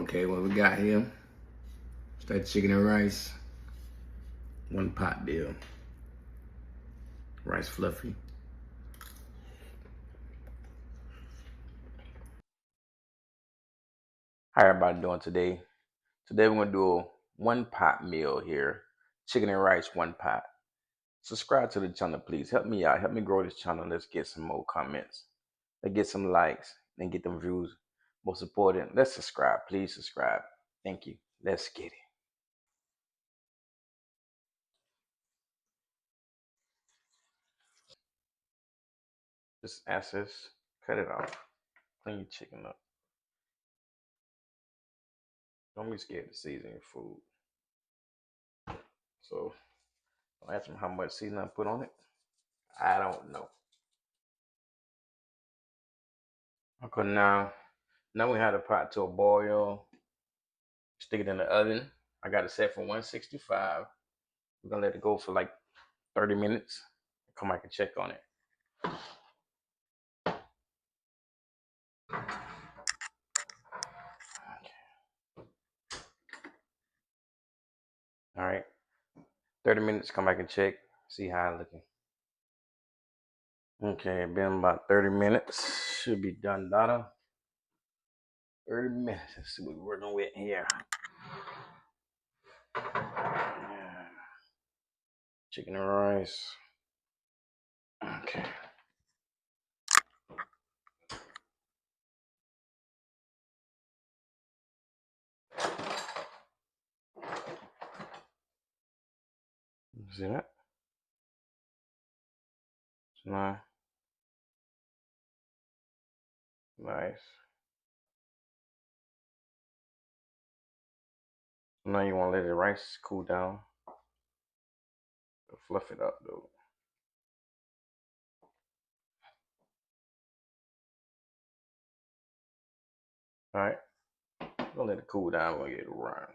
Okay, what we got here? It's that chicken and rice. One pot deal. Rice fluffy. How everybody doing today? Today we're gonna do a one pot meal here. Chicken and rice, one pot. Subscribe to the channel, please. Help me out. Help me grow this channel. Let's get some more comments. Let's get some likes and get them views. Most important, let's subscribe. Please subscribe. Thank you. Let's get it. Just access, cut it off. Clean your chicken up. Don't be scared to season your food. So don't ask me how much seasoning I put on it. I don't know. Okay, now we have the pot to a boil. Stick it in the oven. I got it set for 165. We're gonna let it go for like 30 minutes. Come back and check on it. All right, 30 minutes. Come back and check. See how it's looking. Okay, been about 30 minutes. Should be done, Donna. 30 minutes. Let's see what we're working with here. Chicken and rice. Okay. See that? Nice. Nice. Now you want to let the rice cool down. Fluff it up though. All right. Gonna let it cool down. We're gonna get it around.